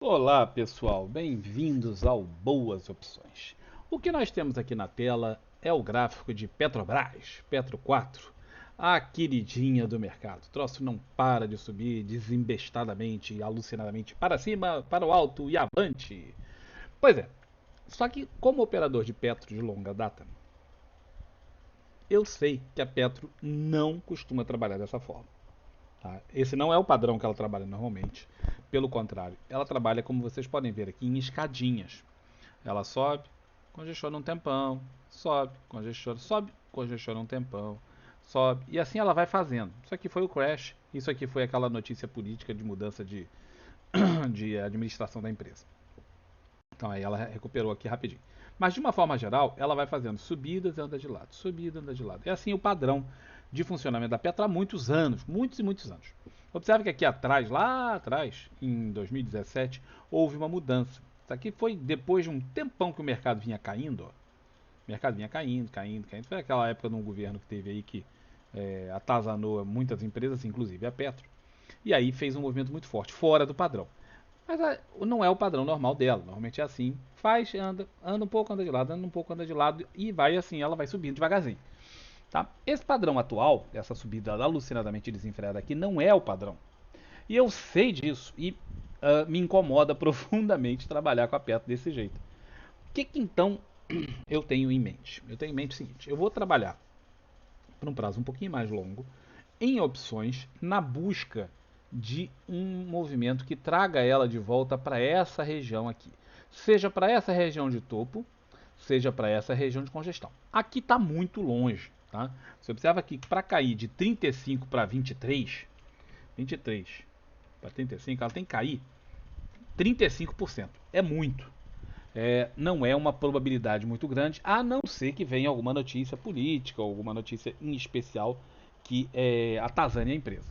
Olá pessoal, bem-vindos ao Boas Opções. O que nós temos aqui na tela é o gráfico de Petrobras, Petro 4, a queridinha do mercado. O troço não para de subir desembestadamente, alucinadamente para cima, para o alto e avante. Pois é, só que como operador de Petro de longa data, eu sei que a Petro não costuma trabalhar dessa forma. Tá? Esse não é o padrão que ela trabalha normalmente. Pelo contrário, ela trabalha, como vocês podem ver aqui, em escadinhas. Ela sobe, congestiona um tempão, sobe, congestiona um tempão, sobe, e assim ela vai fazendo. Isso aqui foi o crash, isso aqui foi aquela notícia política de mudança de administração da empresa. Então aí ela recuperou aqui rapidinho. Mas de uma forma geral, ela vai fazendo subidas e anda de lado, subida e anda de lado. É assim o padrão de funcionamento da Petro há muitos anos, muitos e muitos anos. Observe que aqui atrás, lá atrás, em 2017, houve uma mudança. Isso aqui foi depois de um tempão que o mercado vinha caindo. Ó. O mercado vinha caindo, caindo, caindo. Foi aquela época de um governo que teve aí que atazanou muitas empresas, inclusive a Petro. E aí fez um movimento muito forte, fora do padrão. Mas não é o padrão normal dela. Normalmente é assim. Faz, anda, anda um pouco, anda de lado, anda um pouco, anda de lado. E vai assim, ela vai subindo devagarzinho. Tá? Esse padrão atual, essa subida alucinadamente desenfreada aqui, não é o padrão. E eu sei disso e me incomoda profundamente trabalhar com a Petro desse jeito. O que, que então eu tenho em mente? Eu tenho em mente o seguinte: eu vou trabalhar por um prazo um pouquinho mais longo em opções na busca de um movimento que traga ela de volta para essa região aqui. Seja para essa região de topo, seja para essa região de congestão. Aqui está muito longe. Tá? Você observa aqui que para cair de 35 para 23 para 35, ela tem que cair 35%. É muito. Não é uma probabilidade muito grande, a não ser que venha alguma notícia política, alguma notícia em especial que atazane a empresa.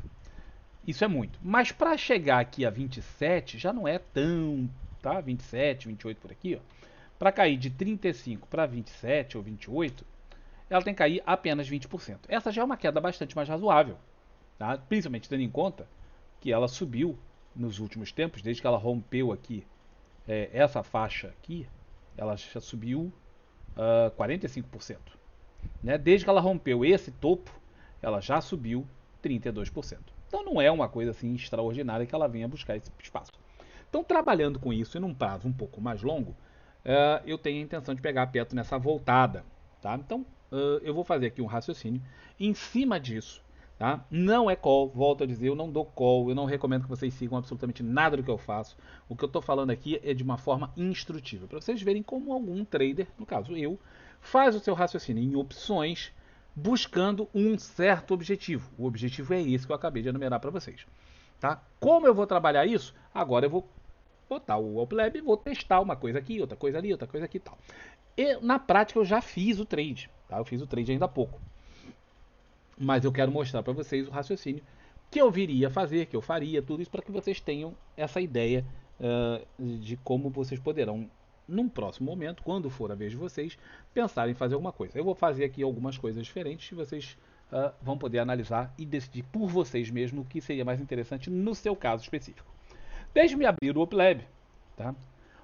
Isso é muito. Mas para chegar aqui a 27 já não é tão, tá? 27, 28 por aqui, ó. Para cair de 35 para 27 ou 28, ela tem que cair apenas 20%. Essa já é uma queda bastante mais razoável, tá? Principalmente tendo em conta que ela subiu nos últimos tempos, desde que ela rompeu aqui essa faixa aqui, ela já subiu 45%. Né? Desde que ela rompeu esse topo, ela já subiu 32%. Então não é uma coisa assim extraordinária que ela venha buscar esse espaço. Então, trabalhando com isso e num prazo um pouco mais longo, eu tenho a intenção de pegar a Petro nessa voltada. Tá? Então, eu vou fazer aqui um raciocínio em cima disso. Tá? Não é call, volto a dizer, eu não dou call, eu não recomendo que vocês sigam absolutamente nada do que eu faço. O que eu estou falando aqui é de uma forma instrutiva, para vocês verem como algum trader, no caso eu, faz o seu raciocínio em opções buscando um certo objetivo. O objetivo é esse que eu acabei de enumerar para vocês. Tá? Como eu vou trabalhar isso? Agora eu vou botar o OpLab e vou testar uma coisa aqui, outra coisa ali, outra coisa aqui e tal. E, na prática eu já fiz o trade, tá? Eu fiz o trade ainda há pouco. Mas eu quero mostrar para vocês o raciocínio que eu viria a fazer, que eu faria, tudo isso para que vocês tenham essa ideia de como vocês poderão, num próximo momento, quando for a vez de vocês, pensar em fazer alguma coisa. Eu vou fazer aqui algumas coisas diferentes e vocês vão poder analisar e decidir por vocês mesmos o que seria mais interessante no seu caso específico. Deixe-me abrir o OpLab. Tá?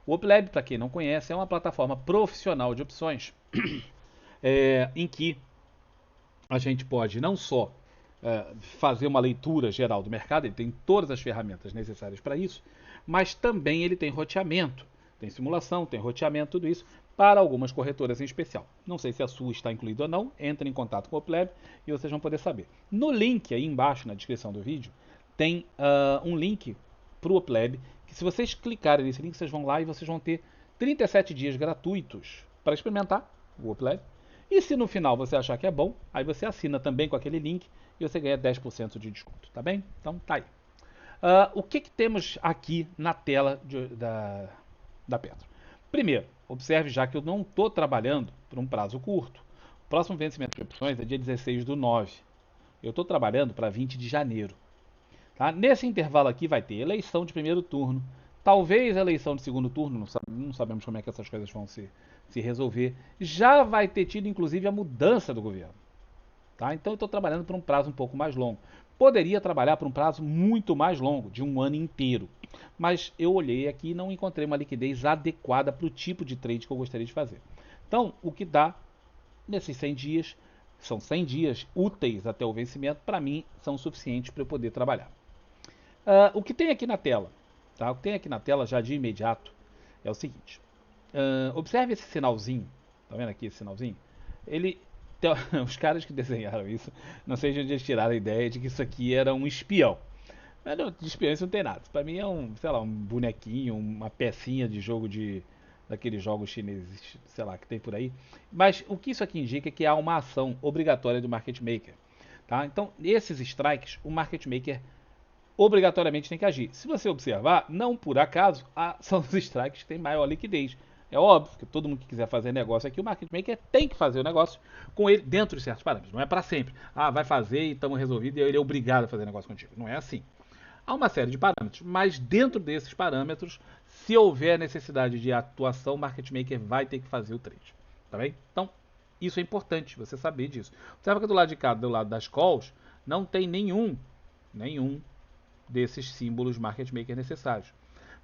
O OpLab, para quem não conhece, é uma plataforma profissional de opções em que a gente pode não só fazer uma leitura geral do mercado, ele tem todas as ferramentas necessárias para isso, mas também ele tem roteamento, tem simulação, tem roteamento, tudo isso para algumas corretoras em especial. Não sei se a sua está incluída ou não, entre em contato com o OpLab e vocês vão poder saber. No link aí embaixo, na descrição do vídeo, tem um link para o OpLab, que se vocês clicarem nesse link, vocês vão lá e vocês vão ter 37 dias gratuitos para experimentar o OpLab. E se no final você achar que é bom, aí você assina também com aquele link e você ganha 10% de desconto, tá bem? Então tá aí. O que temos aqui na tela da Petro? Primeiro, observe já que eu não estou trabalhando por um prazo curto. O próximo vencimento de opções é dia 16 do 9. Eu estou trabalhando para 20 de janeiro. Tá? Nesse intervalo aqui vai ter eleição de primeiro turno, talvez eleição de segundo turno, não sabemos como é que essas coisas vão se resolver. Já vai ter tido inclusive a mudança do governo. Tá? Então eu estou trabalhando por um prazo um pouco mais longo. Poderia trabalhar por um prazo muito mais longo, de um ano inteiro. Mas eu olhei aqui e não encontrei uma liquidez adequada para o tipo de trade que eu gostaria de fazer. Então, o que dá nesses 100 dias, são 100 dias úteis até o vencimento, para mim são suficientes para eu poder trabalhar. O que tem aqui na tela, tá? O que tem aqui na tela já de imediato é o seguinte. Observe esse sinalzinho, tá vendo aqui esse sinalzinho? Ele, os caras que desenharam isso, não sei de onde eles tiraram a ideia de que isso aqui era um espião. Mas não, de espião isso não tem nada. Para mim é um, sei lá, um bonequinho, uma pecinha de jogo daqueles jogos chineses, sei lá, que tem por aí. Mas o que isso aqui indica é que há uma ação obrigatória do market maker, tá? Então, esses strikes, o market maker obrigatoriamente tem que agir. Se você observar, não por acaso, são os strikes que têm maior liquidez. É óbvio que todo mundo que quiser fazer negócio aqui, o market maker tem que fazer o negócio com ele dentro de certos parâmetros. Não é para sempre. Vai fazer e estamos resolvidos e ele é obrigado a fazer negócio contigo. Não é assim. Há uma série de parâmetros, mas dentro desses parâmetros, se houver necessidade de atuação, o market maker vai ter que fazer o trade. Tá bem? Então, isso é importante, você saber disso. Observa que do lado de cá, do lado das calls, não tem nenhum desses símbolos market maker necessários.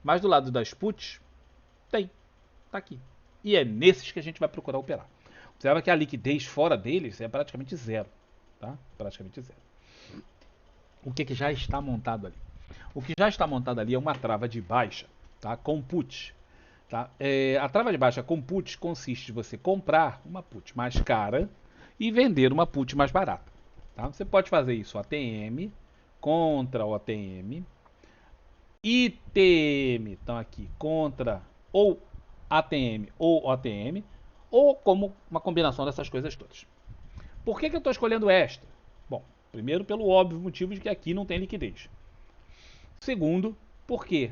Mas do lado das puts, tem. Tá aqui. E é nesses que a gente vai procurar operar. Observa que a liquidez fora deles é praticamente zero. Tá? Praticamente zero. O que já está montado ali? O que já está montado ali é uma trava de baixa, tá? Com put. Tá? A trava de baixa com put consiste em você comprar uma put mais cara e vender uma put mais barata. Tá? Você pode fazer isso ATM, contra o ATM, ITM, então aqui, contra ou ATM ou OTM, ou como uma combinação dessas coisas todas. Por que eu estou escolhendo esta? Bom, primeiro pelo óbvio motivo de que aqui não tem liquidez. Segundo, porque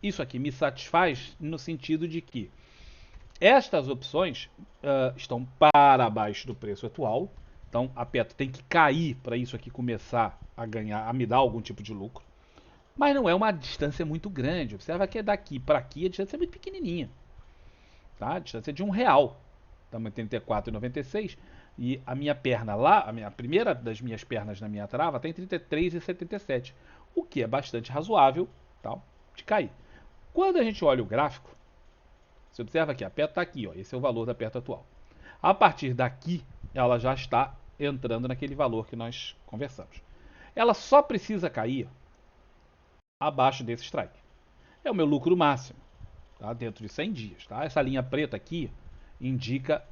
isso aqui me satisfaz no sentido de que estas opções estão para baixo do preço atual. Então a Petro tem que cair para isso aqui começar a ganhar, a me dar algum tipo de lucro. Mas não é uma distância muito grande. Observa que daqui para aqui a distância é muito pequenininha. Tá? A distância é de R$1. Estamos em 34,96. E a minha perna lá, a primeira das minhas pernas na minha trava, tem 33,77. O que é bastante razoável, tá, de cair. Quando a gente olha o gráfico, você observa que a Petro está aqui, ó, esse é o valor da Petro atual. A partir daqui, ela já está entrando naquele valor que nós conversamos. Ela só precisa cair abaixo desse strike. É o meu lucro máximo, tá, dentro de 100 dias. Tá? Essa linha preta aqui indica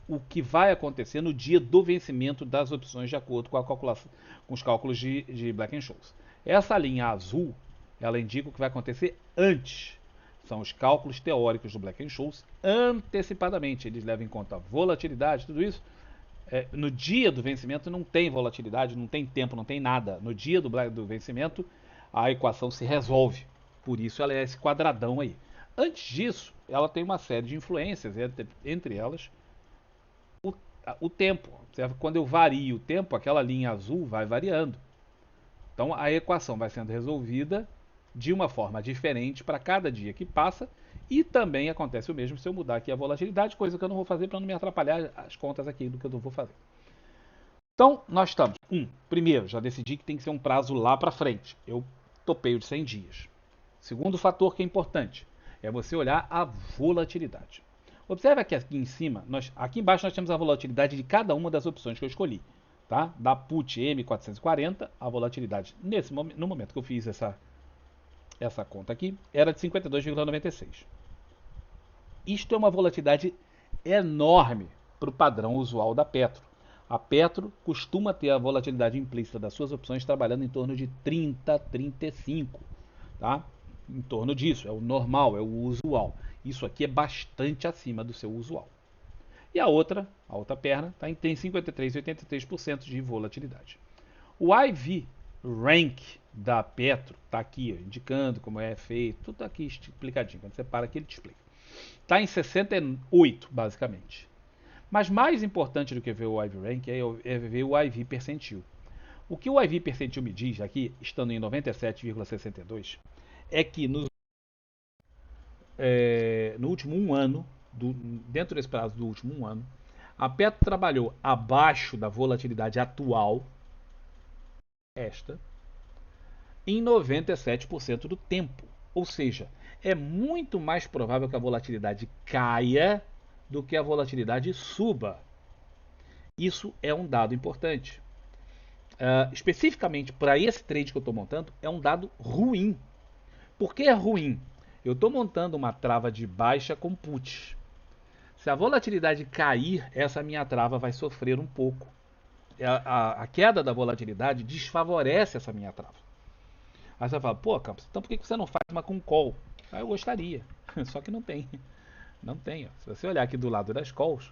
o que vai acontecer no dia do vencimento das opções de acordo com a calculação, com os cálculos de Black-Scholes. Essa linha azul, ela indica o que vai acontecer antes. São os cálculos teóricos do Black-Scholes antecipadamente. Eles levam em conta volatilidade, tudo isso. No dia do vencimento não tem volatilidade, não tem tempo, não tem nada. No dia do vencimento, a equação se resolve. Por isso ela é esse quadradão aí. Antes disso, ela tem uma série de influências, entre elas o tempo. Quando eu vario o tempo, aquela linha azul vai variando. Então a equação vai sendo resolvida de uma forma diferente para cada dia que passa, e também acontece o mesmo se eu mudar aqui a volatilidade, coisa que eu não vou fazer para não me atrapalhar as contas aqui do que eu não vou fazer. Então nós estamos, primeiro, já decidi que tem que ser um prazo lá para frente, eu topei o de 100 dias. Segundo fator que é importante, é você olhar a volatilidade. Observe que aqui em cima, aqui embaixo nós temos a volatilidade de cada uma das opções que eu escolhi. Tá? Da put M440, a volatilidade no momento que eu fiz essa conta aqui, era de 52,96. Isto é uma volatilidade enorme para o padrão usual da Petro. A Petro costuma ter a volatilidade implícita das suas opções trabalhando em torno de 30, 35. Tá? Em torno disso, é o normal, é o usual. Isso aqui é bastante acima do seu usual. E a outra perna, tem 53,83% de volatilidade. O IV Rank da Petro está aqui, ó, indicando como é feito, tudo aqui explicadinho. Quando você para aqui, ele te explica. Está em 68, basicamente. Mas mais importante do que ver o IV Rank é ver o IV Percentil. O que o IV Percentil me diz aqui, estando em 97,62, é que no último um ano, dentro desse prazo do último um ano, a Petro trabalhou abaixo da volatilidade atual, em 97% do tempo. Ou seja, é muito mais provável que a volatilidade caia do que a volatilidade suba. Isso é um dado importante. Especificamente para esse trade que eu estou montando, é um dado ruim. Por que é ruim? Eu estou montando uma trava de baixa com put. Se a volatilidade cair, essa minha trava vai sofrer um pouco. A queda da volatilidade desfavorece essa minha trava. Aí você fala, pô, Campos, então por que você não faz uma com call? Aí eu gostaria, só que não tem. Não tenho. Se você olhar aqui do lado das calls,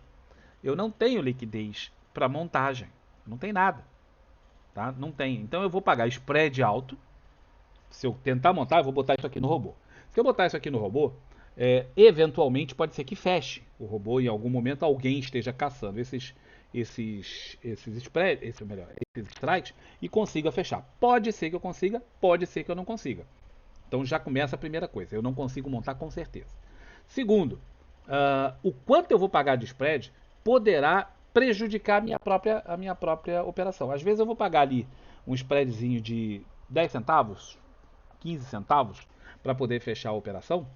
eu não tenho liquidez para montagem. Não tem nada. Tá? Não tem. Então eu vou pagar spread alto. Se eu tentar montar, eu vou botar isso aqui no robô. Se eu botar isso aqui no robô, eventualmente pode ser que feche o robô e em algum momento alguém esteja caçando esses spread, esses strikes e consiga fechar. Pode ser que eu consiga, pode ser que eu não consiga. Então já começa a primeira coisa. Eu não consigo montar com certeza. Segundo, o quanto eu vou pagar de spread poderá prejudicar a minha própria operação. Às vezes eu vou pagar ali um spreadzinho de 10 centavos, 15 centavos para poder fechar a operação.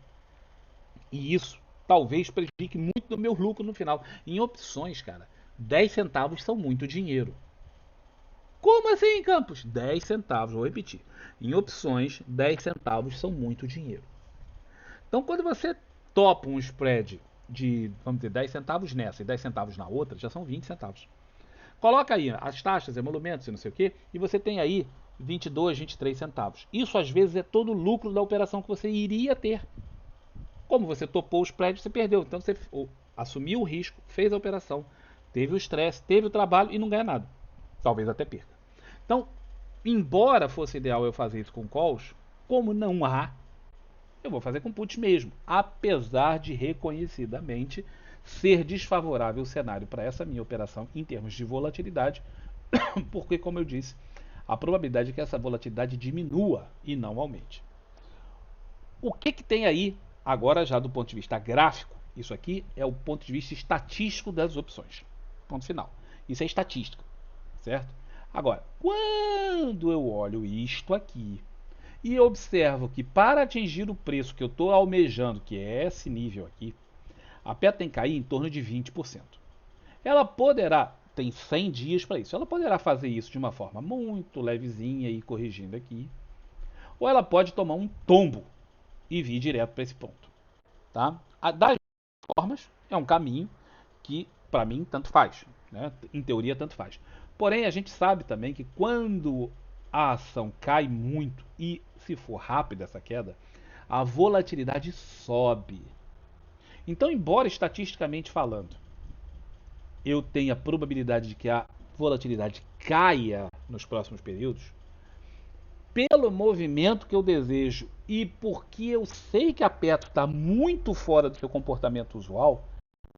E isso talvez prejudique muito do meu lucro no final. Em opções, cara, 10 centavos são muito dinheiro. Como assim, Campos? 10 centavos, vou repetir. Em opções, 10 centavos são muito dinheiro. Então, quando você topa um spread de, vamos dizer, 10 centavos nessa e 10 centavos na outra, já são 20 centavos. Coloca aí as taxas, emolumentos e não sei o que, e você tem aí 22, 23 centavos. Isso às vezes é todo o lucro da operação que você iria ter. Como você topou o spread, você perdeu. Então você assumiu o risco, fez a operação, teve o estresse, teve o trabalho e não ganha nada. Talvez até perca. Então, embora fosse ideal eu fazer isso com calls, como não há, eu vou fazer com puts mesmo. Apesar de reconhecidamente ser desfavorável o cenário para essa minha operação em termos de volatilidade, porque, como eu disse, a probabilidade é que essa volatilidade diminua e não aumente. O que tem aí, agora já do ponto de vista gráfico, isso aqui é o ponto de vista estatístico das opções. Ponto final. Isso é estatística, certo? Agora, quando eu olho isto aqui e observo que para atingir o preço que eu estou almejando, que é esse nível aqui, a Petro tem que cair em torno de 20%. Ela poderá, tem 100 dias para isso, ela poderá fazer isso de uma forma muito levezinha e corrigindo aqui, ou ela pode tomar um tombo e vir direto para esse ponto. Tá? Das formas, é um caminho que, para mim, tanto faz. Né? Em teoria, tanto faz. Porém, a gente sabe também que quando a ação cai muito e se for rápida essa queda, a volatilidade sobe. Então, embora estatisticamente falando, eu tenha probabilidade de que a volatilidade caia nos próximos períodos, pelo movimento que eu desejo e porque eu sei que a Petro está muito fora do seu comportamento usual,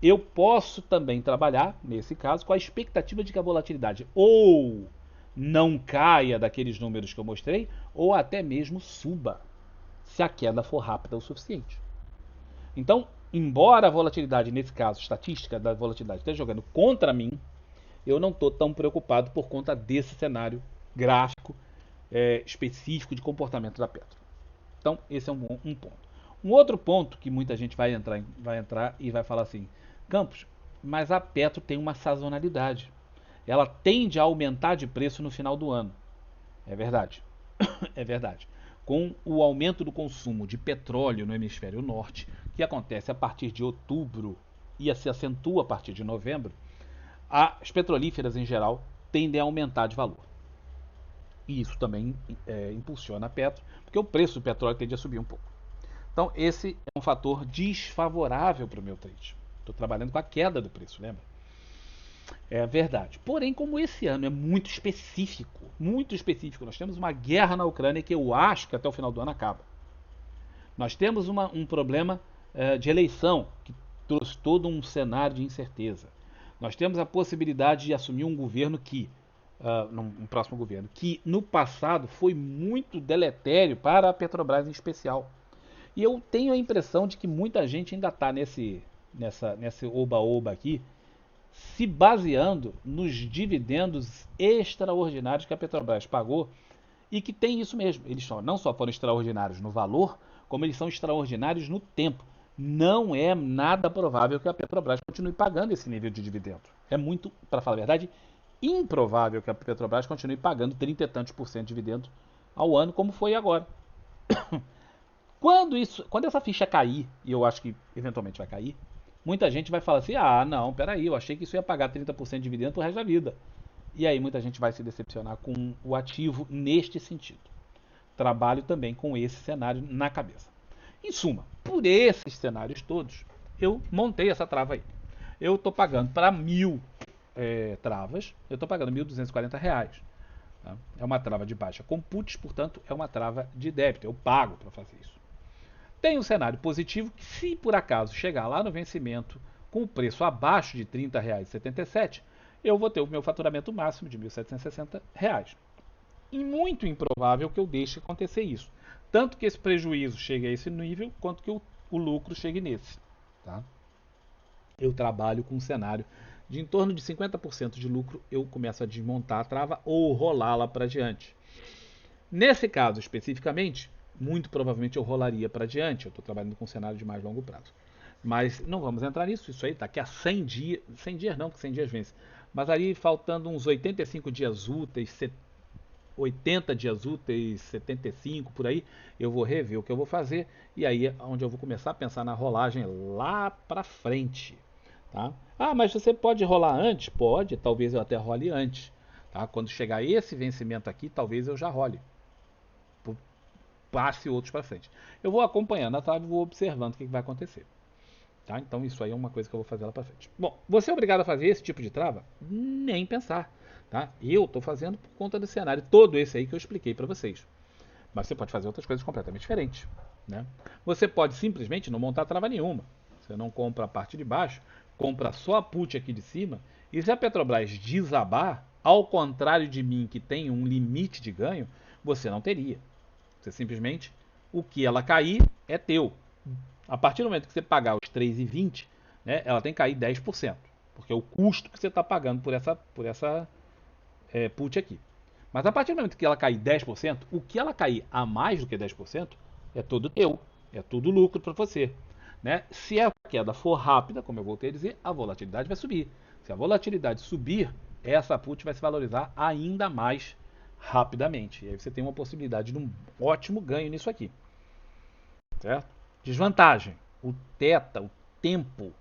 eu posso também trabalhar, nesse caso, com a expectativa de que a volatilidade ou não caia daqueles números que eu mostrei, ou até mesmo suba, se a queda for rápida o suficiente. Então, embora a volatilidade, nesse caso, estatística da volatilidade esteja jogando contra mim, eu não estou tão preocupado por conta desse cenário gráfico específico de comportamento da Petro. Então, esse é um ponto. Um outro ponto que muita gente vai entrar e vai falar assim, Campos, mas a Petro tem uma sazonalidade. Ela tende a aumentar de preço no final do ano. É verdade. É verdade. Com o aumento do consumo de petróleo no hemisfério norte, que acontece a partir de outubro e se acentua a partir de novembro, as petrolíferas em geral tendem a aumentar de valor. E isso também impulsiona a Petro, porque o preço do petróleo tende a subir um pouco. Então, esse é um fator desfavorável para o meu trade. Estou trabalhando com a queda do preço, lembra? É verdade. Porém, como esse ano é muito específico, nós temos uma guerra na Ucrânia que eu acho que até o final do ano acaba. Nós temos um problema de eleição que trouxe todo um cenário de incerteza. Nós temos a possibilidade de assumir um governo um próximo governo, que no passado foi muito deletério para a Petrobras em especial. E eu tenho a impressão de que muita gente ainda está nesse oba-oba aqui, se baseando nos dividendos extraordinários que a Petrobras pagou e que tem isso mesmo. Eles não só foram extraordinários no valor, como eles são extraordinários no tempo. Não é nada provável que a Petrobras continue pagando esse nível de dividendo. É muito, para falar a verdade, improvável que a Petrobras continue pagando 30 e tantos por cento de dividendo ao ano, como foi agora. Quando essa ficha cair, e eu acho que eventualmente vai cair, muita gente vai falar assim: ah, não, peraí, eu achei que isso ia pagar 30% de dividendo pro resto da vida. E aí muita gente vai se decepcionar com o ativo neste sentido. Trabalho também com esse cenário na cabeça. Em suma, por esses cenários todos, eu montei essa trava aí. Eu estou pagando para 1.000 travas, eu estou pagando R$ 1.240. Tá? É uma trava de baixa com puts, portanto, é uma trava de débito. Eu pago para fazer isso. Tem um cenário positivo que, se por acaso chegar lá no vencimento com o preço abaixo de R$ 30,77, eu vou ter o meu faturamento máximo de R$ 1.760. E muito improvável que eu deixe acontecer isso. Tanto que esse prejuízo chegue a esse nível, quanto que o lucro chegue nesse. Tá? Eu trabalho com um cenário de em torno de 50% de lucro, eu começo a desmontar a trava ou rolá-la para diante. Nesse caso especificamente, muito provavelmente eu rolaria para diante. Eu estou trabalhando com um cenário de mais longo prazo. Mas não vamos entrar nisso, isso aí daqui a 100 dias, 100 dias não, porque 100 dias vence. Mas aí faltando uns 85 dias úteis, 80 dias úteis, 75 por aí, eu vou rever o que eu vou fazer e aí é onde eu vou começar a pensar na rolagem lá para frente, tá? Ah, mas você pode rolar antes? Pode, talvez eu até role antes, tá? Quando chegar esse vencimento aqui, talvez eu já role, passe outros para frente. Eu vou acompanhando a trave e vou observando o que vai acontecer. Tá? Então isso aí é uma coisa que eu vou fazer lá para frente. Bom, você é obrigado a fazer esse tipo de trava? Nem pensar. Tá? Eu estou fazendo por conta do cenário todo esse aí que eu expliquei para vocês. Mas você pode fazer outras coisas completamente diferentes. Né? Você pode simplesmente não montar trava nenhuma. Você não compra a parte de baixo, compra só a put aqui de cima. E se a Petrobras desabar, ao contrário de mim que tem um limite de ganho, você não teria. Você simplesmente, o que ela cair é teu. A partir do momento que você pagar os 3,20, né, ela tem que cair 10%. Porque é o custo que você está pagando por essa put aqui. Mas a partir do momento que ela cair 10%, o que ela cair a mais do que 10% é todo teu. É tudo lucro para você. Né? Se a queda for rápida, como eu voltei a dizer, a volatilidade vai subir. Se a volatilidade subir, essa put vai se valorizar ainda mais rapidamente. E aí você tem uma possibilidade de um ótimo ganho nisso aqui. Certo? Desvantagem. O teta, o tempo,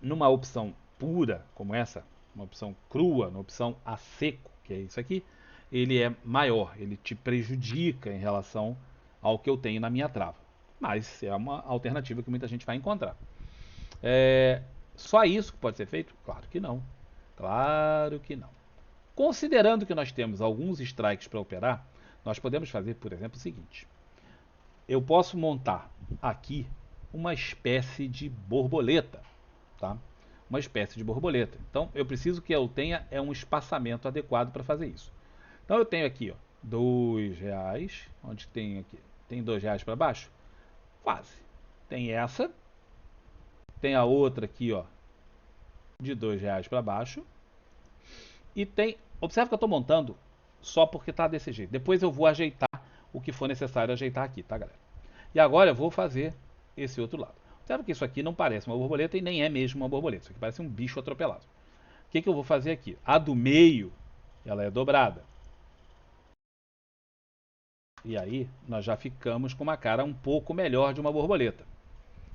numa opção pura como essa, uma opção crua, uma opção a seco, que é isso aqui, ele é maior, ele te prejudica em relação ao que eu tenho na minha trava. Mas é uma alternativa que muita gente vai encontrar. Só isso que pode ser feito? Claro que não. Claro que não. Considerando que nós temos alguns strikes para operar, nós podemos fazer, por exemplo, o seguinte. Eu posso montar aqui uma espécie de borboleta, tá? Uma espécie de borboleta. Então, eu preciso que eu tenha um espaçamento adequado para fazer isso. Então, eu tenho aqui, ó, R$ 2. Onde tem aqui? Tem R$ 2 para baixo? Quase. Tem essa. Tem a outra aqui, ó, de R$ 2 para baixo. E tem. Observe que eu estou montando só porque está desse jeito. Depois eu vou ajeitar o que for necessário ajeitar aqui, tá, galera? E agora eu vou fazer esse outro lado. Observe que isso aqui não parece uma borboleta e nem é mesmo uma borboleta. Isso aqui parece um bicho atropelado. O que eu vou fazer aqui? A do meio, ela é dobrada. E aí nós já ficamos com uma cara um pouco melhor de uma borboleta.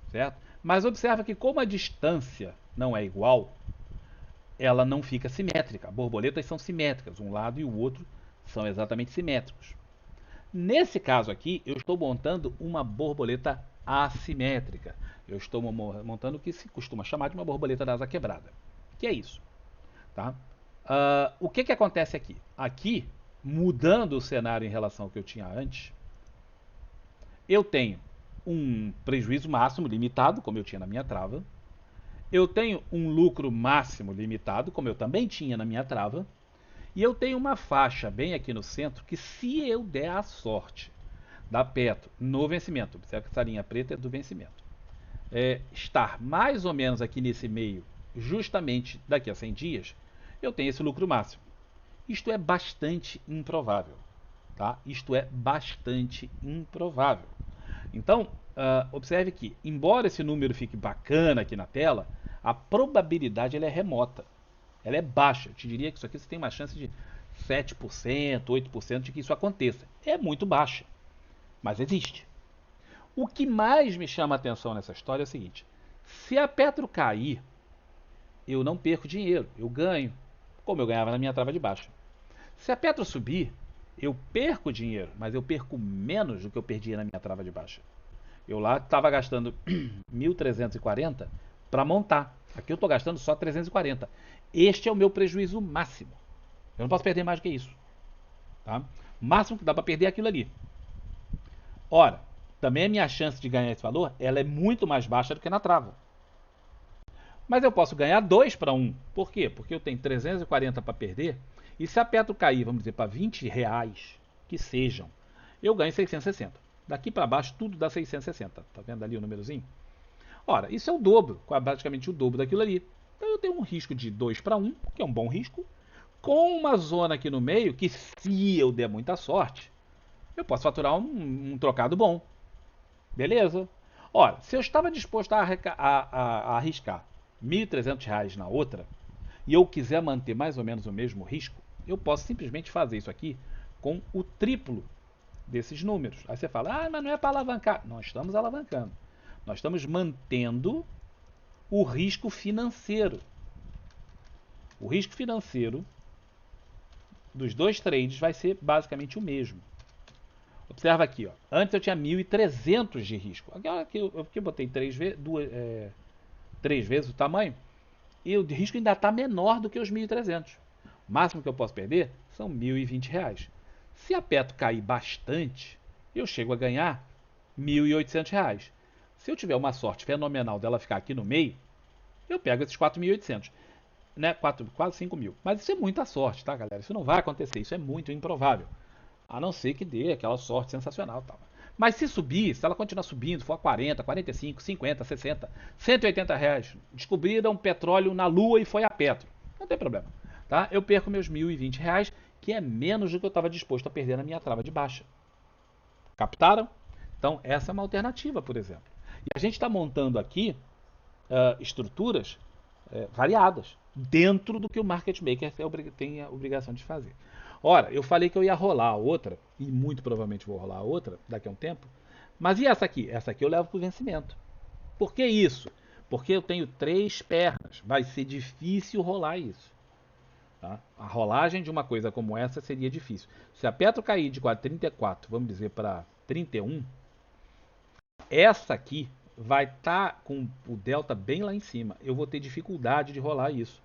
Certo? Mas observa que como a distância não é igual, ela não fica simétrica. Borboletas são simétricas, um lado e o outro são exatamente simétricos. Nesse caso aqui, eu estou montando uma borboleta assimétrica. Eu estou montando o que se costuma chamar de uma borboleta da asa quebrada. Que é isso. Tá? O que acontece aqui? Aqui, mudando o cenário em relação ao que eu tinha antes, eu tenho um prejuízo máximo limitado, como eu tinha na minha trava. Eu tenho um lucro máximo limitado, como eu também tinha na minha trava. E eu tenho uma faixa bem aqui no centro que, se eu der a sorte da Petro no vencimento, observe que essa linha preta é do vencimento, estar mais ou menos aqui nesse meio, justamente daqui a 100 dias, eu tenho esse lucro máximo. Isto é bastante improvável. Tá? Isto é bastante improvável. Então, observe que, embora esse número fique bacana aqui na tela, a probabilidade ela é remota. Ela é baixa. Eu te diria que isso aqui você tem uma chance de 7%, 8% de que isso aconteça. É muito baixa, mas existe. O que mais me chama a atenção nessa história é o seguinte: se a Petro cair, eu não perco dinheiro, eu ganho, como eu ganhava na minha trava de baixa. Se a Petro subir, eu perco dinheiro, mas eu perco menos do que eu perdia na minha trava de baixa. Eu lá estava gastando 1.340 para montar. Aqui eu estou gastando só 340. Este é o meu prejuízo máximo. Eu não posso perder mais do que isso. Tá? O máximo que dá para perder é aquilo ali. Ora, também a minha chance de ganhar esse valor ela é muito mais baixa do que na trava. Mas eu posso ganhar 2 para 1. Por quê? Porque eu tenho 340 para perder. E se a Petro cair, vamos dizer, para 20 reais, que sejam, eu ganho 660. Daqui para baixo tudo dá 660. Tá vendo ali o númerozinho? Ora, isso é o dobro, praticamente o dobro daquilo ali. Então eu tenho um risco de 2 para 1, que é um bom risco, com uma zona aqui no meio que, se eu der muita sorte, eu posso faturar um trocado bom. Beleza? Ora, se eu estava disposto a arriscar R$ 1.300 na outra, e eu quiser manter mais ou menos o mesmo risco, eu posso simplesmente fazer isso aqui com o triplo desses números. Aí você fala, mas não é para alavancar. Não estamos alavancando. Nós estamos mantendo o risco financeiro. O risco financeiro dos dois trades vai ser basicamente o mesmo. Observa aqui, ó. Antes eu tinha 1.300 de risco. Agora que eu botei três vezes o tamanho, e o risco ainda está menor do que os 1.300. O máximo que eu posso perder são R$ 1.020. Se a Petro cair bastante, eu chego a ganhar R$ 1.800. Se eu tiver uma sorte fenomenal dela ficar aqui no meio, eu pego esses 4.800, né? Quase 5.000. Mas isso é muita sorte, tá, galera? Isso não vai acontecer, isso é muito improvável. A não ser que dê aquela sorte sensacional, tal. Mas se subir, se ela continuar subindo, for a 40, 45, 50, 60, R$ 180, descobriram petróleo na Lua e foi a Petro. Não tem problema. Tá? Eu perco meus R$ 1.020, que é menos do que eu estava disposto a perder na minha trava de baixa. Captaram? Então, essa é uma alternativa, por exemplo. E a gente está montando aqui estruturas variadas, dentro do que o market maker tem a obrigação de fazer. Ora, eu falei que eu ia rolar a outra, e muito provavelmente vou rolar a outra daqui a um tempo, mas e essa aqui? Essa aqui eu levo para o vencimento. Por que isso? Porque eu tenho 3 pernas, vai ser difícil rolar isso. Tá? A rolagem de uma coisa como essa seria difícil. Se a Petro cair de 34, vamos dizer, para 31, essa aqui vai estar com o delta bem lá em cima. Eu vou ter dificuldade de rolar isso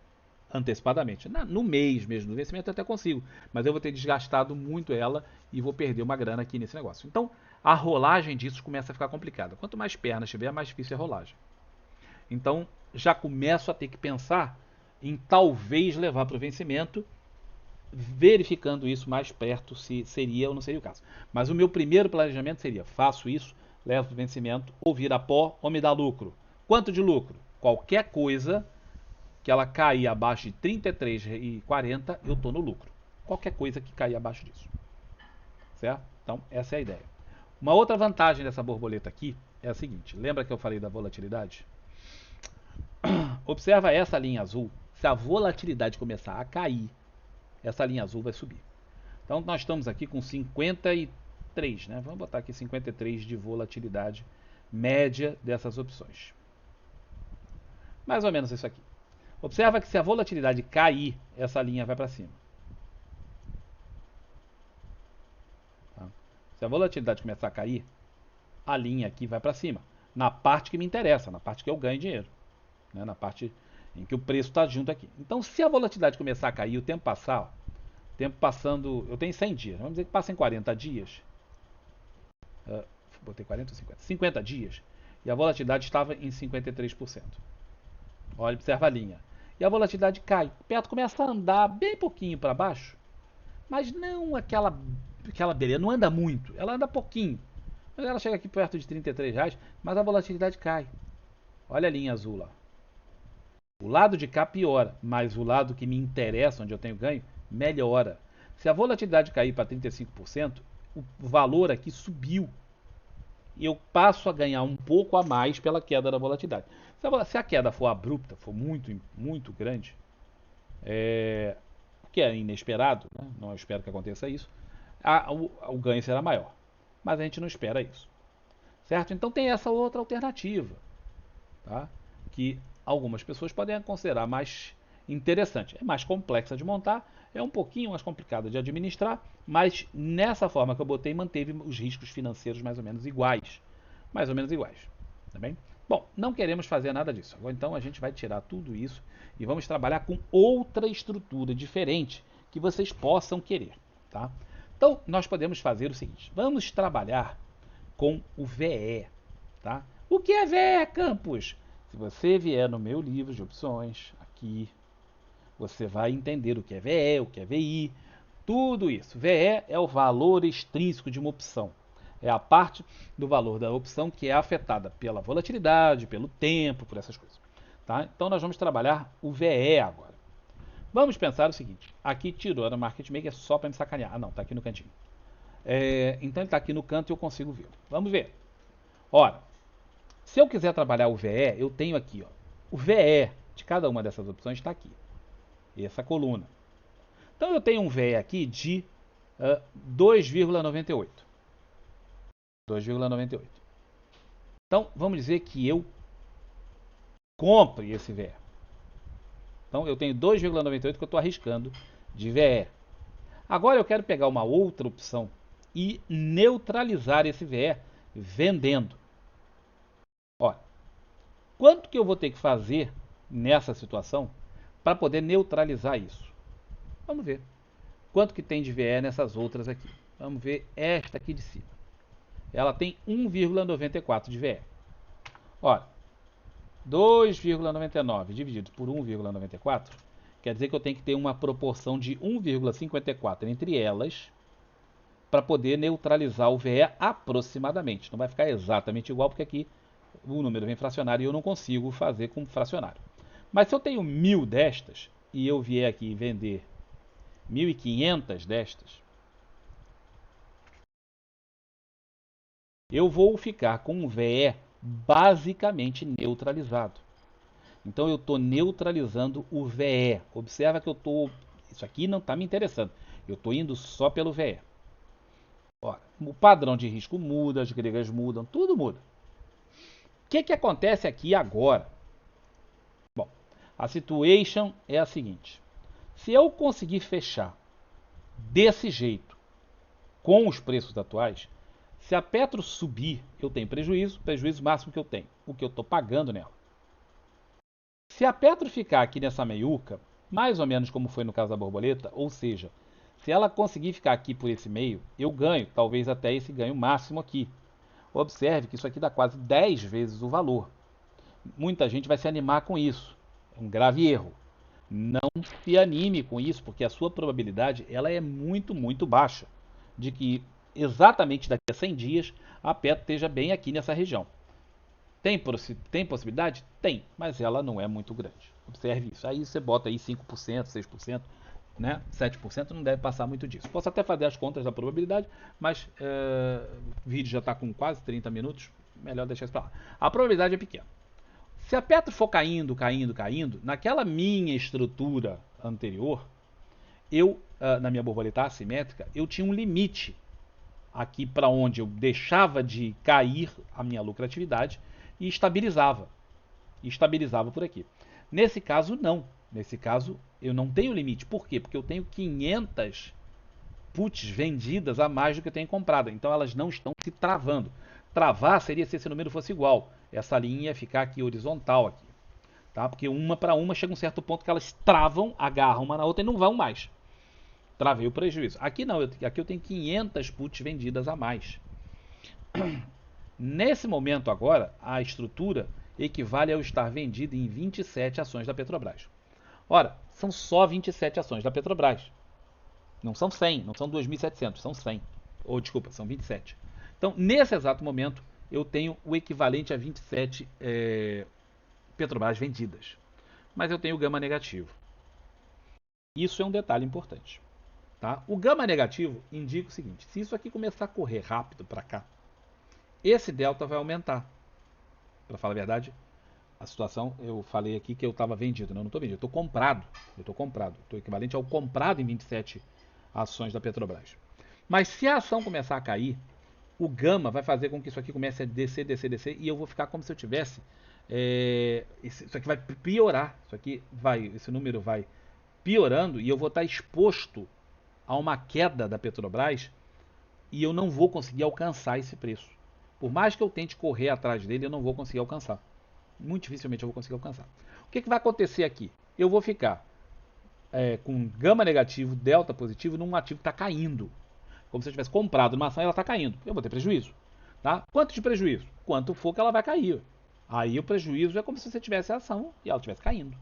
antecipadamente. No mês mesmo do vencimento eu até consigo, mas eu vou ter desgastado muito ela e vou perder uma grana aqui nesse negócio. Então, a rolagem disso começa a ficar complicada. Quanto mais pernas tiver, mais difícil é a rolagem. Então, já começo a ter que pensar em talvez levar para o vencimento, verificando isso mais perto se seria ou não seria o caso. Mas o meu primeiro planejamento seria: faço isso, levo para o vencimento, ou vira pó ou me dá lucro. Quanto de lucro? Qualquer coisa que ela cair abaixo de 33,40, eu estou no lucro. Qualquer coisa que cair abaixo disso. Certo? Então, essa é a ideia. Uma outra vantagem dessa borboleta aqui é a seguinte: lembra que eu falei da volatilidade? Observa essa linha azul. Se a volatilidade começar a cair, essa linha azul vai subir. Então, nós estamos aqui com 53, né? Vamos botar aqui 53 de volatilidade média dessas opções. Mais ou menos isso aqui. Observa que se a volatilidade cair, essa linha vai para cima. Tá? Se a volatilidade começar a cair, a linha aqui vai para cima. Na parte que me interessa, na parte que eu ganho dinheiro. Né? Na parte em que o preço está junto aqui. Então, se a volatilidade começar a cair, o tempo passar, ó, tempo passando, eu tenho 100 dias, vamos dizer que passem 40 dias. Botei 40 ou 50? 50 dias. E a volatilidade estava em 53%. Olha, observa a linha. E a volatilidade cai. O Petro começa a andar bem pouquinho para baixo, mas não aquela beleza, não anda muito, ela anda pouquinho. Mas ela chega aqui perto de R$ 33, mas a volatilidade cai. Olha a linha azul lá. O lado de cá piora, mas o lado que me interessa, onde eu tenho ganho, melhora. Se a volatilidade cair para 35%, o valor aqui subiu. eu passo a ganhar um pouco a mais pela queda da volatilidade. Se a queda for abrupta, for muito, muito grande, que é inesperado, né? Não espero que aconteça isso, o ganho será maior. Mas a gente não espera isso, certo? Então tem essa outra alternativa, tá? Que algumas pessoas podem considerar mais interessante. É mais complexa de montar, é um pouquinho mais complicada de administrar, mas nessa forma que eu botei, manteve os riscos financeiros mais ou menos iguais. Mais ou menos iguais, tá bem? Bom, não queremos fazer nada disso. Então a gente vai tirar tudo isso e vamos trabalhar com outra estrutura diferente que vocês possam querer, tá? Então nós podemos fazer o seguinte: vamos trabalhar com o VE, tá? O que é VE, Campos? Se você vier no meu livro de opções, aqui, você vai entender o que é VE, o que é VI, tudo isso. VE é o valor extrínseco de uma opção. É a parte do valor da opção que é afetada pela volatilidade, pelo tempo, por essas coisas. Tá? Então nós vamos trabalhar o VE agora. Vamos pensar o seguinte: aqui tirou a Market Maker só para me sacanear. Ah, não, está aqui no cantinho. Então ele está aqui no canto e eu consigo ver. Vamos ver. Ora, se eu quiser trabalhar o VE, eu tenho aqui, ó, o VE de cada uma dessas opções está aqui. Essa coluna. Então eu tenho um VE aqui de 2,98. 2,98. Então vamos dizer que eu compre esse VE. Então eu tenho 2,98 que eu estou arriscando de VE. Agora eu quero pegar uma outra opção e neutralizar esse VE vendendo. Olha, quanto que eu vou ter que fazer nessa situação para poder neutralizar isso? Vamos ver. Quanto que tem de VE nessas outras aqui? Vamos ver esta aqui de cima. Ela tem 1,94 de VE. Olha, 2,99 dividido por 1,94 quer dizer que eu tenho que ter uma proporção de 1,54 entre elas para poder neutralizar o VE aproximadamente. Não vai ficar exatamente igual, porque aqui o número vem fracionário e eu não consigo fazer com fracionário. Mas se eu tenho 1.000 destas e eu vier aqui vender 1.500 destas, eu vou ficar com um VE basicamente neutralizado. Então eu estou neutralizando o VE. Observa que eu estou. Isso aqui não está me interessando. Eu estou indo só pelo VE. Ora, o padrão de risco muda, as gregas mudam, tudo muda. O que acontece aqui agora? Bom, a situation é a seguinte: se eu conseguir fechar desse jeito com os preços atuais, se a Petro subir, eu tenho prejuízo, prejuízo máximo que eu tenho, o que eu estou pagando nela. Se a Petro ficar aqui nessa meiuca, mais ou menos como foi no caso da borboleta, ou seja, se ela conseguir ficar aqui por esse meio, eu ganho, talvez até esse ganho máximo aqui. Observe que isso aqui dá quase 10 vezes o valor. Muita gente vai se animar com isso. É um grave erro. Não se anime com isso, porque a sua probabilidade ela é muito, muito baixa de que exatamente daqui a 100 dias a Petro esteja bem aqui nessa região. Tem possibilidade? Tem, mas ela não é muito grande. Observe isso. Aí você bota aí 5%, 6%, né? 7% não deve passar muito disso. Posso até fazer as contas da probabilidade, mas o vídeo já está com quase 30 minutos, melhor deixar isso para lá. A probabilidade é pequena. Se a Petro for caindo, caindo, caindo, naquela minha estrutura anterior, eu, na minha borboleta assimétrica, eu tinha um limite aqui para onde eu deixava de cair a minha lucratividade e estabilizava. E estabilizava por aqui. Nesse caso, não. Nesse caso, eu não tenho limite. Por quê? Porque eu tenho 500 puts vendidas a mais do que eu tenho comprado. Então elas não estão se travando. Travar seria se esse número fosse igual. Essa linha ia ficar aqui horizontal aqui. Tá? Porque uma para uma chega um certo ponto que elas travam, agarram uma na outra e não vão mais. Travei o prejuízo. Aqui não, aqui eu tenho 500 puts vendidas a mais. Nesse momento agora, a estrutura equivale a eu estar vendido em 27 ações da Petrobras. Ora, são só 27 ações da Petrobras. Não são 100, não são 2.700, são 100. Ou desculpa, são 27. Então, nesse exato momento, eu tenho o equivalente a 27 Petrobras vendidas. Mas eu tenho gama negativo. Isso é um detalhe importante. Tá? O gama negativo indica o seguinte: se isso aqui começar a correr rápido para cá, esse delta vai aumentar. Para falar a verdade, a situação, eu falei aqui que eu estava vendido, não estou vendido, eu estou comprado. Eu estou comprado. Estou equivalente ao comprado em 27 ações da Petrobras. Mas se a ação começar a cair, o gama vai fazer com que isso aqui comece a descer, descer, descer, e eu vou ficar como se eu tivesse. Isso aqui vai piorar. Esse número vai piorando e eu vou estar exposto a uma queda da Petrobras e eu não vou conseguir alcançar esse preço. Por mais que eu tente correr atrás dele, eu não vou conseguir alcançar. Muito dificilmente eu vou conseguir alcançar. O que vai acontecer aqui? Eu vou ficar com gama negativo, delta positivo, num ativo que está caindo. Como se eu tivesse comprado uma ação e ela está caindo. Eu vou ter prejuízo. Tá? Quanto de prejuízo? Quanto for que ela vai cair. Aí o prejuízo é como se você tivesse a ação e ela estivesse caindo.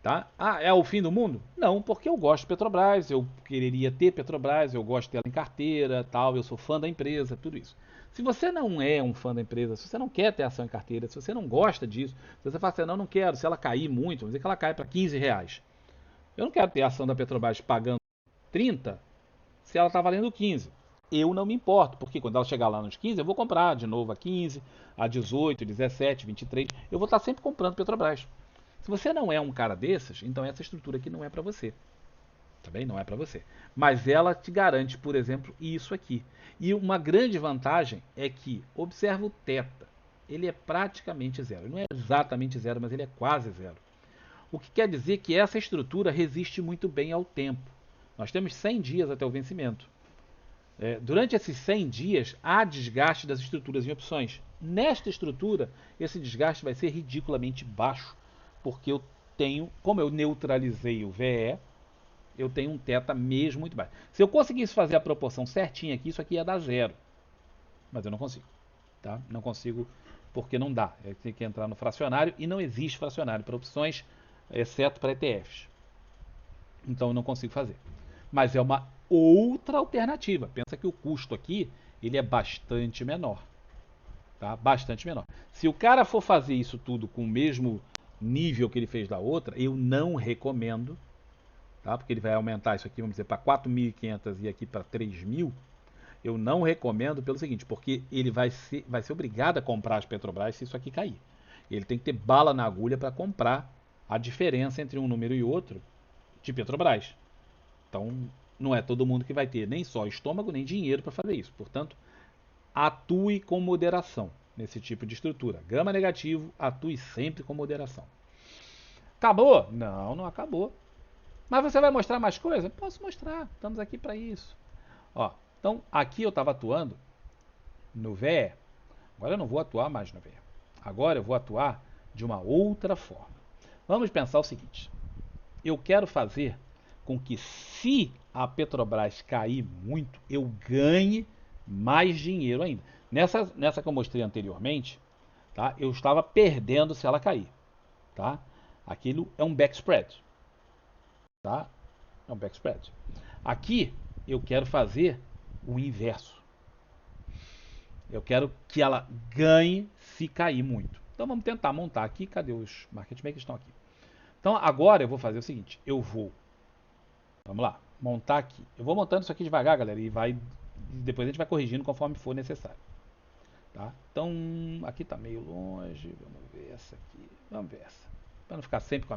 Tá? Ah, é o fim do mundo? Não, porque eu gosto de Petrobras, eu quereria ter Petrobras, eu gosto dela em carteira, tal, eu sou fã da empresa, tudo isso. Se você não é um fã da empresa, se você não quer ter ação em carteira, se você não gosta disso, se você fala assim, não quero, se ela cair muito, vamos dizer que ela cai para R$ 15. Eu não quero ter a ação da Petrobras pagando 30 se ela está valendo 15. Eu não me importo, porque quando ela chegar lá nos 15, eu vou comprar de novo a 15, a 18, 17, 23. Eu vou estar sempre comprando Petrobras. Se você não é um cara desses, então essa estrutura aqui não é para você. Tá bem? Não é para você. Mas ela te garante, por exemplo, isso aqui. E uma grande vantagem é que, observa o θ. Ele é praticamente zero. Não é exatamente zero, mas ele é quase zero. O que quer dizer que essa estrutura resiste muito bem ao tempo. Nós temos 100 dias até o vencimento. Durante esses 100 dias, há desgaste das estruturas em opções. Nesta estrutura, esse desgaste vai ser ridiculamente baixo, porque eu tenho, como eu neutralizei o VE, eu tenho um θ mesmo muito baixo. Se eu conseguisse fazer a proporção certinha aqui, isso aqui ia dar zero. Mas eu não consigo. Tá? Não consigo porque não dá. Tem que entrar no fracionário e não existe fracionário para opções, exceto para ETFs. Então eu não consigo fazer. Mas é uma outra alternativa. Pensa que o custo aqui ele é bastante menor. Tá? Bastante menor. Se o cara for fazer isso tudo com o mesmo nível que ele fez da outra, eu não recomendo, tá? Porque ele vai aumentar isso aqui, vamos dizer, para 4.500 e aqui para 3.000. Eu não recomendo pelo seguinte, porque ele vai ser obrigado a comprar as Petrobras se isso aqui cair. Ele tem que ter bala na agulha para comprar a diferença entre um número e outro de Petrobras. Então, não é todo mundo que vai ter nem só estômago nem dinheiro para fazer isso. Portanto, atue com moderação nesse tipo de estrutura. Gama negativo, atue sempre com moderação. Acabou? Não, não acabou. Mas você vai mostrar mais coisa? Posso mostrar, estamos aqui para isso. Ó, então, aqui eu estava atuando no VE. Agora eu não vou atuar mais no VE. Agora eu vou atuar de uma outra forma. Vamos pensar o seguinte. Eu quero fazer com que, se a Petrobras cair muito, eu ganhe mais dinheiro ainda. Nessa que eu mostrei anteriormente, tá? Eu estava perdendo se ela cair. Tá? Aquilo é um backspread. Tá? É um backspread. Aqui eu quero fazer o inverso. Eu quero que ela ganhe se cair muito. Então vamos tentar montar aqui. Cadê os market makers que estão aqui? Então agora eu vou fazer o seguinte. Vamos lá, montar aqui. Eu vou montando isso aqui devagar, galera, e depois a gente vai corrigindo conforme for necessário. Tá? Então aqui está meio longe. Vamos ver essa aqui. Vamos ver essa. Para não ficar sempre com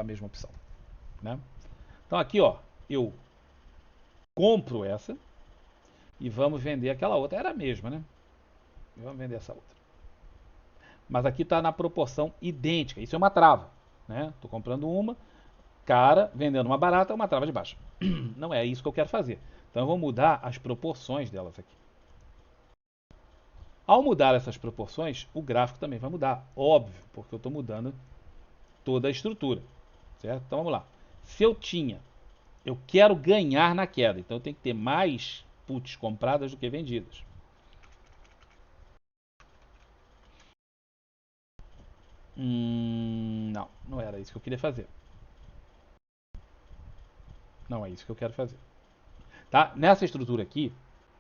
a mesma opção. Né? Então aqui, ó, eu compro essa e vamos vender aquela outra. Era a mesma, né? E vamos vender essa outra. Mas aqui está na proporção idêntica. Isso é uma trava. Né? Estou comprando uma, cara vendendo uma barata, uma trava de baixo. Não é isso que eu quero fazer. Então eu vou mudar as proporções delas aqui. Ao mudar essas proporções, o gráfico também vai mudar. Óbvio, porque eu estou mudando toda a estrutura. Certo? Então vamos lá. Se eu quero ganhar na queda. Então eu tenho que ter mais puts compradas do que vendidas. Não, não era isso que eu queria fazer. Não é isso que eu quero fazer. Tá? Nessa estrutura aqui,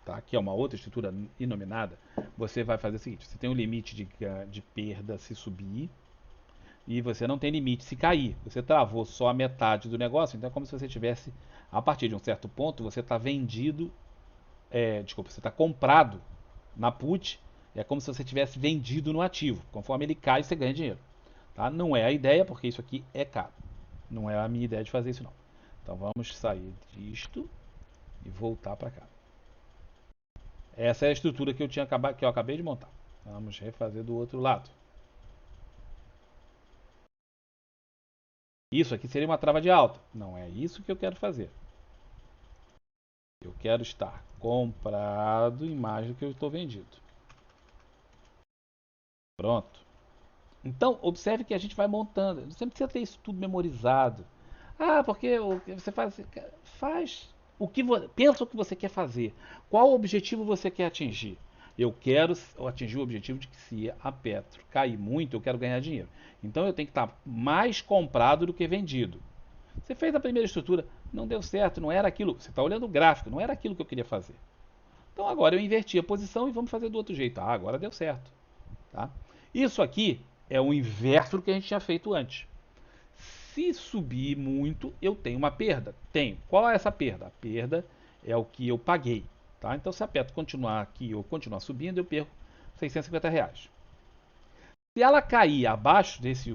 tá? Que é uma outra estrutura inominada, você vai fazer o seguinte: você tem um limite de perda se subir e você não tem limite se cair. Você travou só a metade do negócio, então é como se você a partir de um certo ponto, você está vendido, desculpa, você está comprado Na put, é como se você tivesse vendido no ativo. Conforme ele cai, você ganha dinheiro. Tá? Não é a ideia, porque isso aqui é caro. Não é a minha ideia de fazer isso, não. Então vamos sair disto e voltar para cá. Essa é a estrutura que eu acabei de montar. Vamos refazer do outro lado. Isso aqui seria uma trava de alta. Não é isso que eu quero fazer. Eu quero estar comprado em mais do que eu estou vendido. Pronto. Então, observe que a gente vai montando. Você não precisa ter isso tudo memorizado. Ah, porque você faz o que pensa o que você quer fazer. Qual objetivo você quer atingir? Eu quero atingir o objetivo de que se a Petro cair muito, eu quero ganhar dinheiro. Então eu tenho que estar mais comprado do que vendido. Você fez a primeira estrutura, não deu certo, não era aquilo. Você está olhando o gráfico, não era aquilo que eu queria fazer. Então agora eu inverti a posição e vamos fazer do outro jeito. Ah, agora deu certo. Tá? Isso aqui é o inverso do que a gente tinha feito antes. Se subir muito, eu tenho uma perda. Tenho. Qual é essa perda? A perda é o que eu paguei. Tá? Então, se a Petro continuar aqui ou continuar subindo, eu perco R$ 650. Se ela cair abaixo desse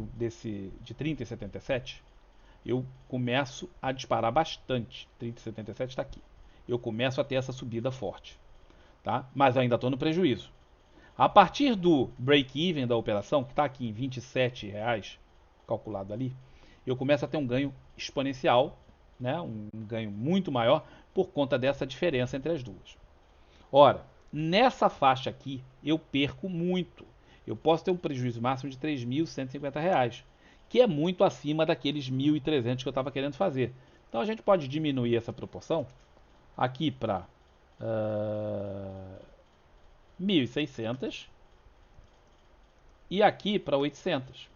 de 30,77, eu começo a disparar bastante. 30,77 está aqui. Eu começo a ter essa subida forte. Tá? Mas ainda estou no prejuízo. A partir do break-even da operação, que está aqui em R$ 27, calculado ali, eu começo a ter um ganho exponencial, né? Um ganho muito maior por conta dessa diferença entre as duas. Ora, nessa faixa aqui, eu perco muito. Eu posso ter um prejuízo máximo de R$ 3.150, que é muito acima daqueles 1.300 que eu estava querendo fazer. Então a gente pode diminuir essa proporção aqui para 1.600 e aqui para 800.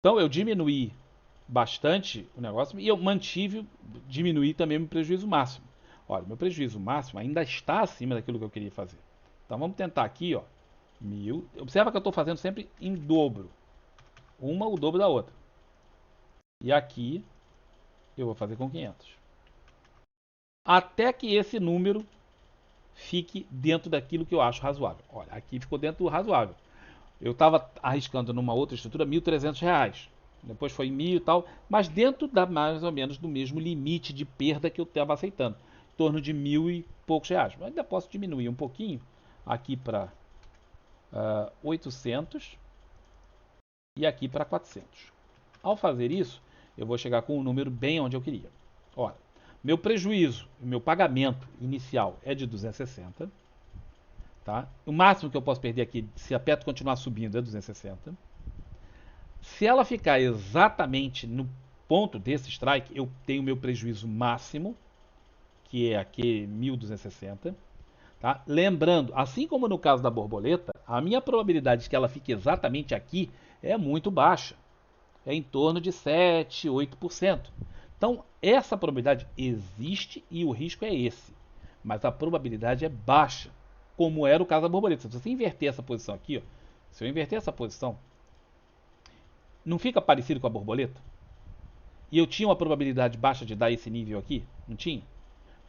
Então eu diminuí bastante o negócio e eu diminuí também o meu prejuízo máximo. Olha, meu prejuízo máximo ainda está acima daquilo que eu queria fazer. Então vamos tentar aqui, ó, 1.000. Observa que eu estou fazendo sempre em dobro, uma o dobro da outra. E aqui eu vou fazer com 500. Até que esse número fique dentro daquilo que eu acho razoável. Olha, aqui ficou dentro do razoável. Eu estava arriscando numa outra estrutura R$ 1.300. Depois foi 1.000 e tal, mas dentro da mais ou menos do mesmo limite de perda que eu estava aceitando, em torno de 1.000 e poucos reais. Mas ainda posso diminuir um pouquinho aqui para 800 e aqui para 400. Ao fazer isso, eu vou chegar com um número bem onde eu queria. Ora, meu prejuízo, meu pagamento inicial é de 260. Tá? O máximo que eu posso perder aqui, se a Petro continuar subindo, é 260. Se ela ficar exatamente no ponto desse strike, eu tenho meu prejuízo máximo, que é aqui 1.260. Tá? Lembrando, assim como no caso da borboleta, a minha probabilidade de que ela fique exatamente aqui é muito baixa. É em torno de 7, 8%. Então, essa probabilidade existe e o risco é esse. Mas a probabilidade é baixa, como era o caso da borboleta. Se você inverter essa posição aqui, ó, se eu inverter essa posição, não fica parecido com a borboleta? E eu tinha uma probabilidade baixa de dar esse nível aqui? Não tinha?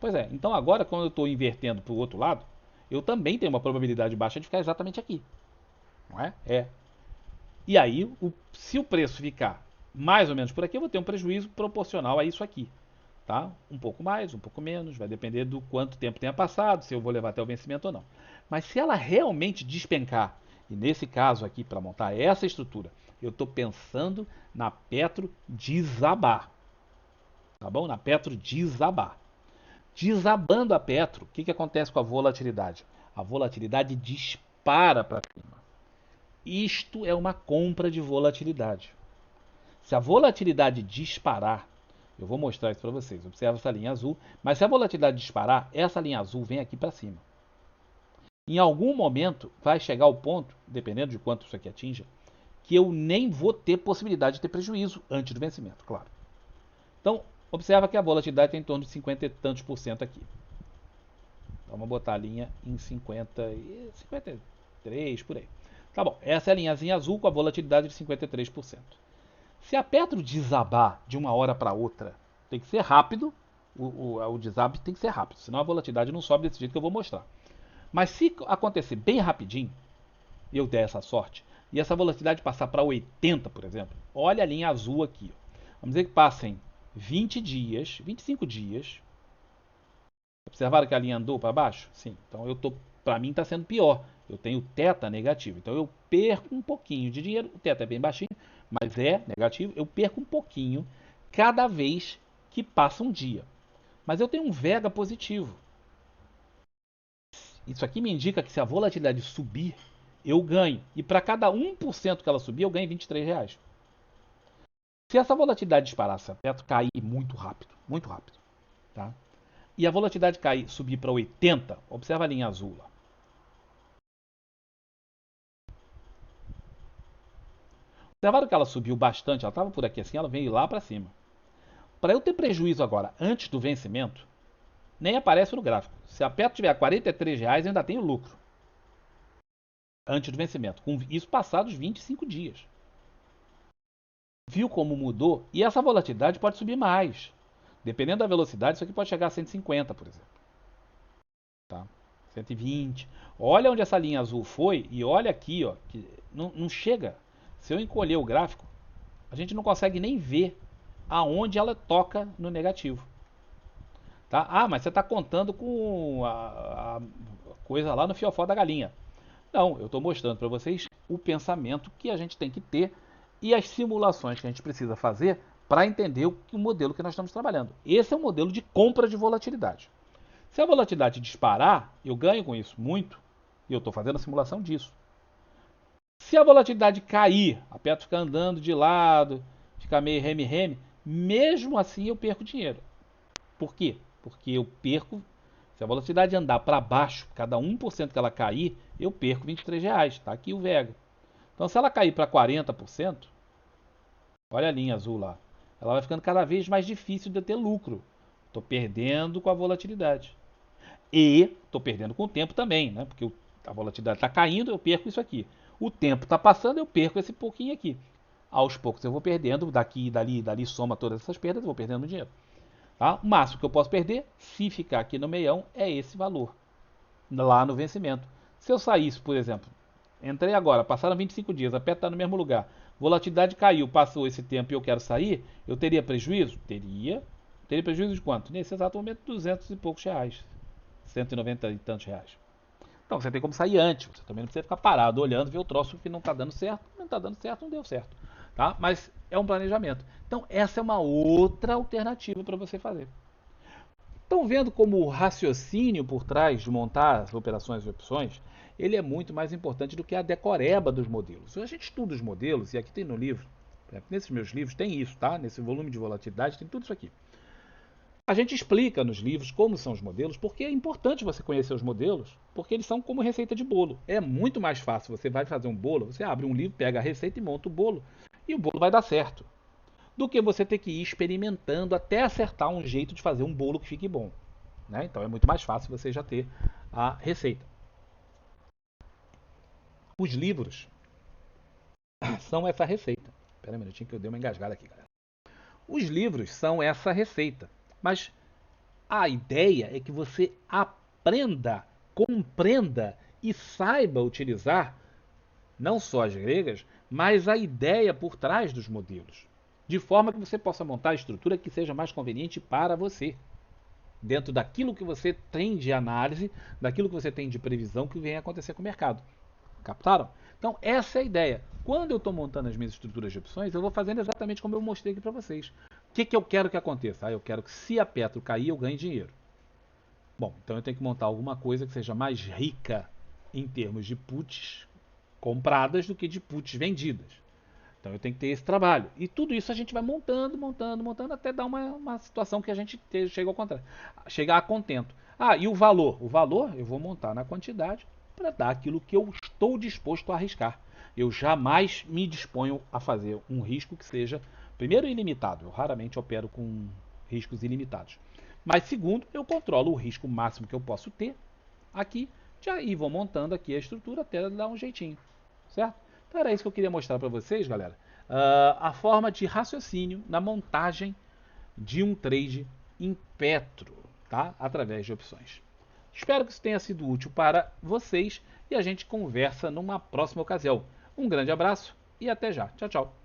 Pois é, então agora quando eu estou invertendo para o outro lado, eu também tenho uma probabilidade baixa de ficar exatamente aqui. Não é? É. E aí, se o preço ficar mais ou menos por aqui, eu vou ter um prejuízo proporcional a isso aqui. Tá? Um pouco mais, um pouco menos, vai depender do quanto tempo tenha passado, se eu vou levar até o vencimento ou não. Mas se ela realmente despencar, e nesse caso aqui, para montar essa estrutura, eu estou pensando na Petro desabar. Tá bom? Na Petro desabar. Desabando a Petro, o que acontece com a volatilidade? A volatilidade dispara para cima. Isto é uma compra de volatilidade. Se a volatilidade disparar, eu vou mostrar isso para vocês. Observa essa linha azul. Mas se a volatilidade disparar, essa linha azul vem aqui para cima. Em algum momento vai chegar o ponto, dependendo de quanto isso aqui atinja, que eu nem vou ter possibilidade de ter prejuízo antes do vencimento, claro. Então, observa que a volatilidade tem em torno de 50 e tantos por cento aqui. Então, vamos botar a linha em 53 por aí. Tá bom, essa é a linhazinha azul com a volatilidade de 53%. Se a Petro desabar de uma hora para outra, tem que ser rápido, o desab tem que ser rápido, senão a volatilidade não sobe desse jeito que eu vou mostrar. Mas se acontecer bem rapidinho, e eu der essa sorte, e essa volatilidade passar para 80, por exemplo, olha a linha azul aqui. Ó. Vamos dizer que passem 20 dias, 25 dias. Observaram que a linha andou para baixo? Sim. Então para mim está sendo pior. Eu tenho teta negativo. Então eu perco um pouquinho de dinheiro. O teta é bem baixinho, mas é negativo. Eu perco um pouquinho cada vez que passa um dia. Mas eu tenho um vega positivo. Isso aqui me indica que se a volatilidade subir, eu ganho. E para cada 1% que ela subir, eu ganho R$ 23. Se essa volatilidade disparar, se a Petro cair muito rápido, tá? E a volatilidade cair, subir para 80, observa a linha azul lá. Observaram que ela subiu bastante, ela estava por aqui assim, ela veio lá para cima. Para eu ter prejuízo agora, antes do vencimento, nem aparece no gráfico. Se a Petro tiver a R$ 43, eu ainda tenho lucro. Antes do vencimento. Com isso passados 25 dias. Viu como mudou? E essa volatilidade pode subir mais. Dependendo da velocidade, isso aqui pode chegar a 150, por exemplo. Tá? 120. Olha onde essa linha azul foi e olha aqui, ó, que não chega. Se eu encolher o gráfico, a gente não consegue nem ver aonde ela toca no negativo. Tá? Ah, mas você está contando com a coisa lá no fiofó da galinha. Não, eu estou mostrando para vocês o pensamento que a gente tem que ter e as simulações que a gente precisa fazer para entender o modelo que nós estamos trabalhando. Esse é o modelo de compra de volatilidade. Se a volatilidade disparar, eu ganho com isso muito, e eu estou fazendo a simulação disso. Se a volatilidade cair, a Petro ficar andando de lado, ficar meio reme-reme, mesmo assim eu perco dinheiro. Por quê? Porque eu perco, se a volatilidade andar para baixo, cada 1% que ela cair, eu perco R$ 23. Está aqui o Vega. Então se ela cair para 40%, olha a linha azul lá, ela vai ficando cada vez mais difícil de eu ter lucro. Estou perdendo com a volatilidade. E estou perdendo com o tempo também, né? Porque a volatilidade está caindo, eu perco isso aqui. O tempo está passando, eu perco esse pouquinho aqui. Aos poucos eu vou perdendo, daqui, dali soma todas essas perdas, eu vou perdendo dinheiro. Tá? O máximo que eu posso perder, se ficar aqui no meião, é esse valor, lá no vencimento. Se eu saísse, por exemplo, entrei agora, passaram 25 dias, a Petro está no mesmo lugar, volatilidade caiu, passou esse tempo e eu quero sair, eu teria prejuízo? Teria. Teria prejuízo de quanto? Nesse exato momento, 200 e poucos reais. 190 e tantos reais. Então você tem como sair antes, você também não precisa ficar parado olhando, ver o troço que não está dando certo, não está dando certo, não deu certo. Tá? Mas é um planejamento. Então essa é uma outra alternativa para você fazer. Estão vendo como o raciocínio por trás de montar as operações e opções, ele é muito mais importante do que a decoreba dos modelos. Se a gente estuda os modelos, e aqui tem no livro, nesses meus livros tem isso, tá? Nesse volume de volatilidade tem tudo isso aqui. A gente explica nos livros como são os modelos, porque é importante você conhecer os modelos, porque eles são como receita de bolo. É muito mais fácil, você vai fazer um bolo, você abre um livro, pega a receita e monta o bolo, e o bolo vai dar certo, do que você ter que ir experimentando até acertar um jeito de fazer um bolo que fique bom. Né? Então é muito mais fácil você já ter a receita. Os livros são essa receita. Espera um minutinho que eu dei uma engasgada aqui, galera. Os livros são essa receita, mas a ideia é que você aprenda, compreenda e saiba utilizar não só as gregas, mas a ideia por trás dos modelos, de forma que você possa montar a estrutura que seja mais conveniente para você, dentro daquilo que você tem de análise, daquilo que você tem de previsão que vem acontecer com o mercado. Captaram? Então, essa é a ideia. Quando eu estou montando as minhas estruturas de opções, eu vou fazendo exatamente como eu mostrei aqui para vocês. O que eu quero que aconteça? Eu quero que se a Petro cair, eu ganhe dinheiro. Bom, então eu tenho que montar alguma coisa que seja mais rica em termos de puts compradas do que de puts vendidas. Então eu tenho que ter esse trabalho. E tudo isso a gente vai montando, até dar uma situação que a gente chega ao contrário. Chegar a contento. Ah, e o valor? O valor eu vou montar na quantidade para dar aquilo que eu estou disposto a arriscar. Eu jamais me disponho a fazer um risco que seja, primeiro, ilimitado. Eu raramente opero com riscos ilimitados. Mas segundo, eu controlo o risco máximo que eu posso ter aqui e vou montando aqui a estrutura até dar um jeitinho. Certo? Então era isso que eu queria mostrar para vocês, galera. A forma de raciocínio na montagem de um trade em Petro, tá? Através de opções. Espero que isso tenha sido útil para vocês e a gente conversa numa próxima ocasião. Um grande abraço e até já. Tchau, tchau.